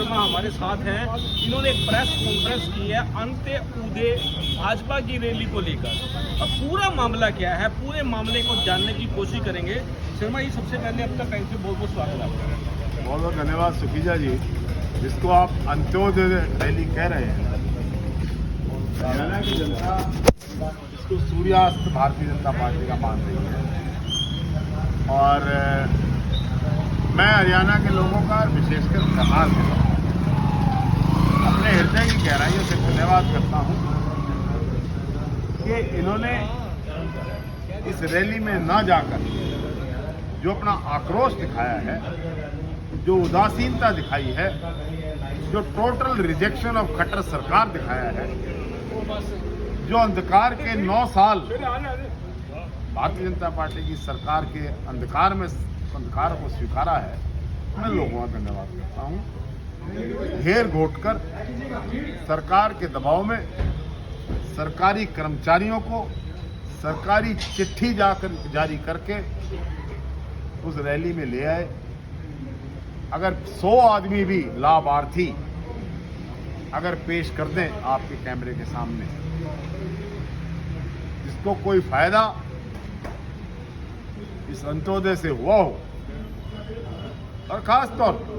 शर्मा हमारे साथ हैं। इन्होंने एक प्रेस कॉन्फ्रेंस की है अंत्य उदय भाजपा की रैली को लेकर। अब पूरा मामला क्या है, पूरे मामले को जानने की कोशिश करेंगे। शर्मा जी, सबसे पहले अब तक टाइम से बहुत बहुत स्वागत आपका। बहुत बहुत धन्यवाद सुखीजा जी, जिसको आप अंत्योदय रैली कह रहे हैं। हरियाणा की जनता इसको सूर्यास्त भारतीय जनता पार्टी का मान रही है और मैं हरियाणा के लोगों का विशेषकर समाज के लोगों अपने हृदय की गहराइयों से धन्यवाद करता हूं कि इन्होंने इस रैली में न जाकर जो अपना आक्रोश दिखाया है, जो उदासीनता दिखाई है, जो टोटल रिजेक्शन ऑफ खट्टर सरकार दिखाया है, जो अंधकार के 9 साल भारतीय जनता पार्टी की सरकार के अंधकार को स्वीकारा है, मैं लोगों का धन्यवाद करता हूं। घेर घोटकर सरकार के दबाव में सरकारी कर्मचारियों को सरकारी चिट्ठी जारी करके उस रैली में ले आए। अगर 100 आदमी भी लाभार्थी अगर पेश कर दें आपके कैमरे के सामने, जिसको कोई फायदा इस अंत्योदय से हुआ हो, और खास तौर पर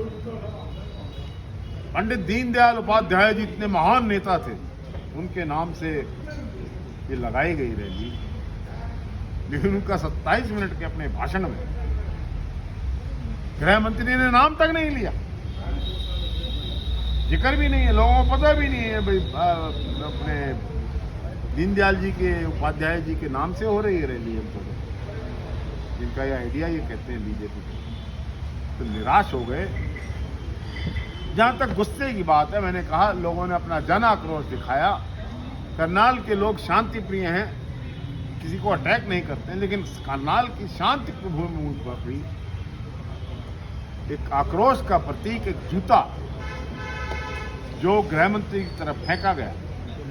पंडित दीनदयाल उपाध्याय जी इतने महान नेता थे, उनके नाम से ये लगाई गई रैली, लेकिन उनका 27 मिनट के अपने भाषण में गृह मंत्री ने नाम तक नहीं लिया, जिक्र भी नहीं है, लोगों को पता भी नहीं है भाई अपने दीनदयाल जी के उपाध्याय जी के नाम से हो रही है रैली। तो जिनका ये आइडिया ये कहते हैं बीजेपी, तो निराश हो गए। जहां तक गुस्से की बात है, मैंने कहा लोगों ने अपना जन आक्रोश दिखाया। करनाल के लोग शांति प्रिय हैं, किसी को अटैक नहीं करते हैं, लेकिन करनाल की शांति की भूमि पर भी एक आक्रोश का प्रतीक, एक जूता जो गृह मंत्री की तरफ फेंका गया,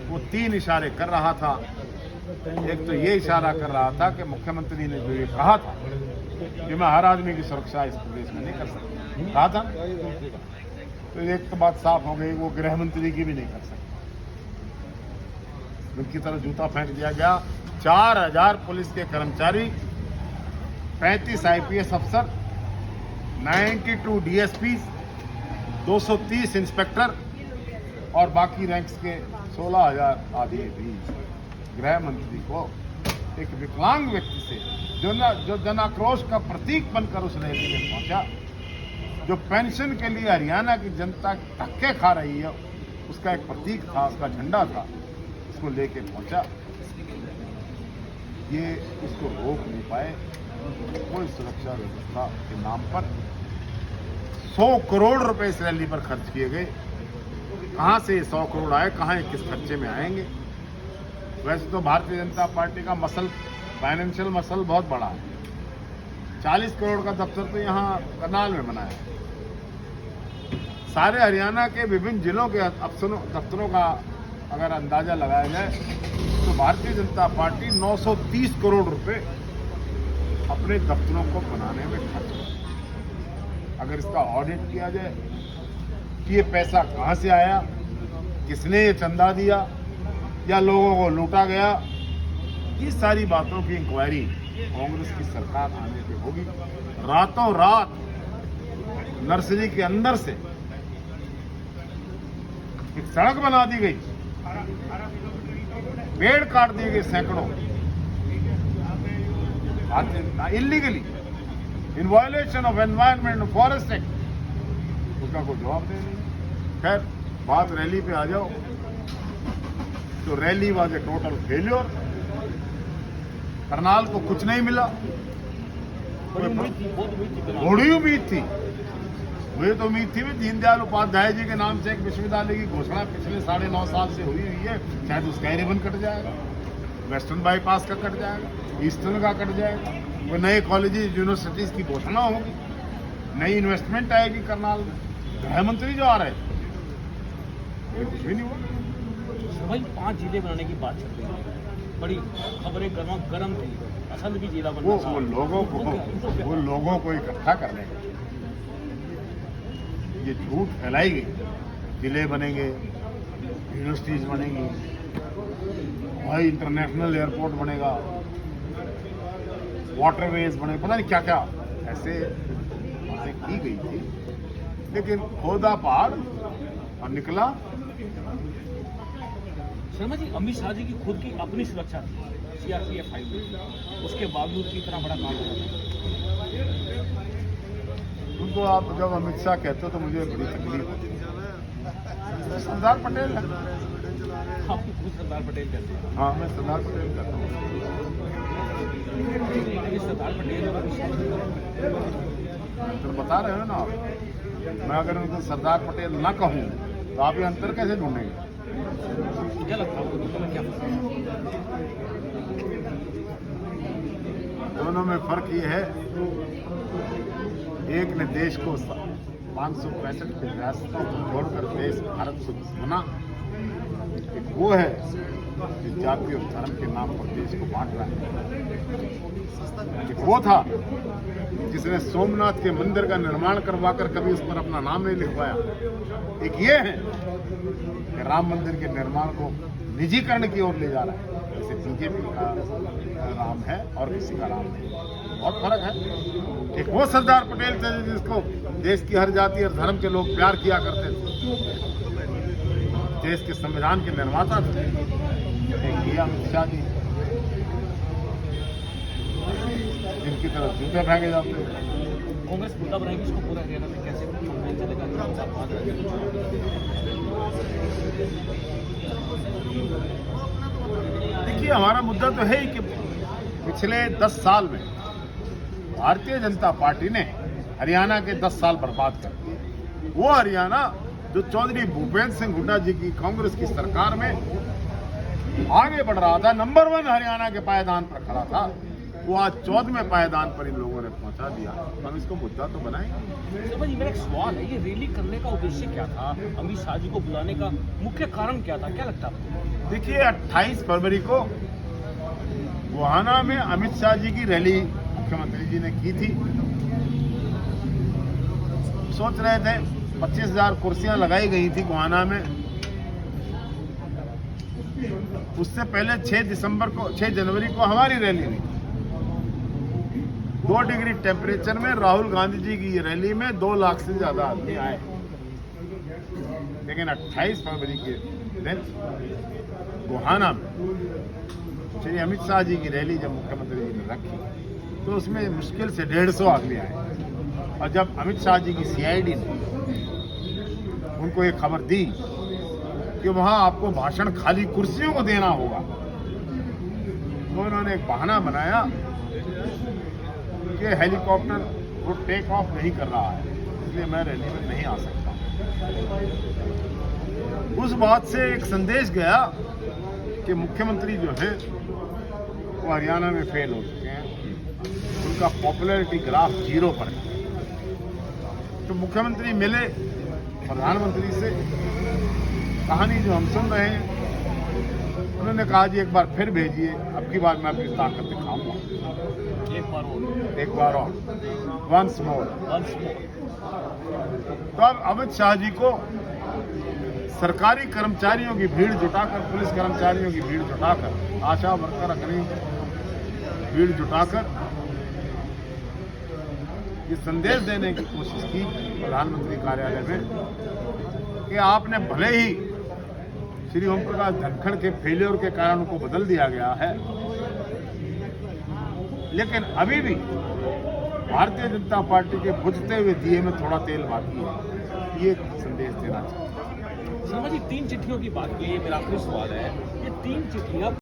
वो 3 इशारे कर रहा था। एक तो ये इशारा कर रहा था कि मुख्यमंत्री ने जो ये कहा था कि मैं हर आदमी की सुरक्षा इस प्रदेश में नहीं कर सकता, कहा था, तो एक तो बात साफ हो गई, वो गृह मंत्री की भी नहीं कर सकता। उनकी तरफ जूता फेंक दिया गया। 4000 पुलिस के कर्मचारी, 35 IPS अफसर, 92 DSP, 230 इंस्पेक्टर और बाकी रैंक्स के 16,000 आदमी भी गृह मंत्री को एक विकलांग व्यक्ति से जो जनाक्रोश का प्रतीक बनकर उस रैली में पहुंचा, जो पेंशन के लिए हरियाणा की जनता धक्के खा रही है, उसका एक प्रतीक था, उसका झंडा था, उसको लेके पहुंचा। ये उसको रोक नहीं पाए। कोई सुरक्षा व्यवस्था के नाम पर 100 करोड़ रुपए इस रैली पर खर्च किए गए। कहां से 100 करोड़ आए, कहां किस खर्चे में आएंगे? वैसे तो भारतीय जनता पार्टी का फाइनेंशियल मसल बहुत बड़ा है। 40 करोड़ का दफ्तर तो यहाँ करनाल में बना है। सारे हरियाणा के विभिन्न जिलों के दफ्तरों का अगर अंदाजा लगाया जाए तो भारतीय जनता पार्टी 930 करोड़ रुपए अपने दफ्तरों को बनाने में खर्च कर। अगर इसका ऑडिट किया जाए कि ये पैसा कहां से आया, किसने ये चंदा दिया या लोगों को लूटा गया, ये सारी बातों की इंक्वायरी कांग्रेस की सरकार आने पे होगी। रातों रात नर्सरी के अंदर से एक सड़क बना दी गई, पेड़ काट दिए गए सैकड़ों, illegally in violation of environment forest act, उसका कोई जवाब दे नहीं। खैर, बात रैली पे आ जाओ तो rally was a total failure. Karnal को कुछ नहीं मिला। बड़ी उम्मीद थी, मुझे तो उम्मीद थी दीनदयाल उपाध्याय जी के नाम से एक विश्वविद्यालय की घोषणा पिछले 9.5 साल से हुई है, शायद उसका रिबन कट जाएगा, वेस्टर्न बाईपास का कट जाएगा, ईस्टर्न का कट जाएगा, वो नए कॉलेजेस यूनिवर्सिटीज की घोषणा होगी, नई इन्वेस्टमेंट आएगी करनाल में। गृह मंत्री जो आ रहे कुछ भी नहीं हुआ। भाई 5 जिले बनाने की बात चल रही है, बड़ी खबरें गर्म थी, असंध भी जिला बनना वो लोगों को इकट्ठा करने ये झूठ फैलाई गई, जिले बनेंगे, यूनिवर्सिटीज बनेंगी, भाई इंटरनेशनल एयरपोर्ट बनेगा, वाटरवेज बने, पता नहीं क्या क्या ऐसे बातें की गई थी, लेकिन खोदा पहाड़ और निकला। शर्मा जी, अमित शाह जी की खुद की अपनी सुरक्षा थी, सीआरपीएफ आई हुई, उसके बावजूद भी इतना बड़ा काम हो रहा। उनको आप जब अमित शाह कहते हो तो मुझे बड़ी तकलीफ होती है। सरदार पटेल है। आप खुद सरदार पटेल कहते हैं। हाँ, मैं सरदार पटेल कहता हूँ। लेकिन सरदार पटेल तो बता रहे हो ना आप, मैं अगर उनको सरदार पटेल ना कहूँ तो आप ये अंतर कैसे ढूंढेंगे? क्या लगता है आपको, क्या दोनों में फर्क ये है, एक ने देश को 565 के रियासतों को छोड़कर देश भारत को बना, एक वो है जो जाति और धर्म के नाम पर देश को बांट रहा है। एक वो था जिसने सोमनाथ के मंदिर का निर्माण करवाकर कभी उस पर अपना नाम नहीं लिखवाया। एक ये है कि राम मंदिर के निर्माण को निजीकरण की ओर ले जा रहा है, जैसे बीजेपी का राम है और किसी का राम नहीं। बहुत फर्क है। एक वो सरदार पटेल थे जिसको देश की हर जाति और धर्म के लोग प्यार किया करते थे, देश के संविधान के निर्माता थे। एक ये अमित शाह जी जिनकी तरफ जूते फेंके जाते हैं। कांग्रेस मुद्दा बनाएगी इसको पूरा हरियाणा में कैसे देखिए, हमारा मुद्दा तो है ही कि पिछले 10 साल में भारतीय जनता पार्टी ने हरियाणा के 10 साल बर्बाद कर दिए। वो हरियाणा जो चौधरी भूपेंद्र सिंह हुड्डा जी की कांग्रेस की सरकार में आगे बढ़ रहा था, नंबर 1 हरियाणा के पायदान पर खड़ा था, वो आज 14वें पायदान पर इन लोगों ने पहुंचा दिया। हम इसको मुद्दा तो बनाएंगे। समझ, मेरा एक सवाल है, ये रैली करने का उद्देश्य क्या था? अमित शाह जी को बुलाने का मुख्य कारण क्या था, क्या लगता है आपको? देखिए, 28 फरवरी को गोहाना में अमित शाह जी की रैली मुख्यमंत्री जी ने की थी। सोच रहे थे 25,000 कुर्सियां लगाई गई थी गोहाना में। उससे पहले 6 जनवरी को हमारी रैली हुई। 2 डिग्री टेम्परेचर में राहुल गांधी जी की रैली में 2 लाख से ज्यादा आदमी आए। लेकिन 28 फरवरी के दिन गोहाना में श्री अमित शाह जी की रैली जब मुख्यमंत्री जी ने रखी तो उसमें मुश्किल से 150 आदमी आए। और जब अमित शाह जी की सीआईडी ने उनको एक खबर दी कि वहां आपको भाषण खाली कुर्सियों को देना होगा, तो उन्होंने एक बहाना बनाया कि हेलीकॉप्टर वो टेक ऑफ नहीं कर रहा है, इसलिए मैं रैली में नहीं आ सकता। उस बात से एक संदेश गया कि मुख्यमंत्री जो है वो हरियाणा में फेल हो चुके हैं, उनका पॉपुलैरिटी ग्राफ 0 पर है। तो मुख्यमंत्री मिले प्रधानमंत्री से, कहानी जो हम सुन रहे हैं, उन्होंने कहा जी एक बार फिर भेजिए, अब की बार मैं अपनी ताकत दिखाऊंगा, एक बार और वंस मोर। तो अब अमित शाह जी को सरकारी कर्मचारियों की भीड़ जुटाकर, पुलिस कर्मचारियों की भीड़ जुटाकर, आशा वर्कर अग्नि भीड़ जुटाकर ये संदेश देने की कोशिश की प्रधानमंत्री कार्यालय में कि आपने भले ही श्री ओम प्रकाश धनखड़ के फेलियर के कारण उनको बदल दिया गया है, लेकिन अभी भी भारतीय जनता पार्टी के बुझते हुए दिए में थोड़ा तेल बाकी है। ये संदेश देना चाहिए। शर्मा जी, 3 चिट्ठियों की बात की है, मेरा आखिरी सवाल है, ये 3 चिट्ठियां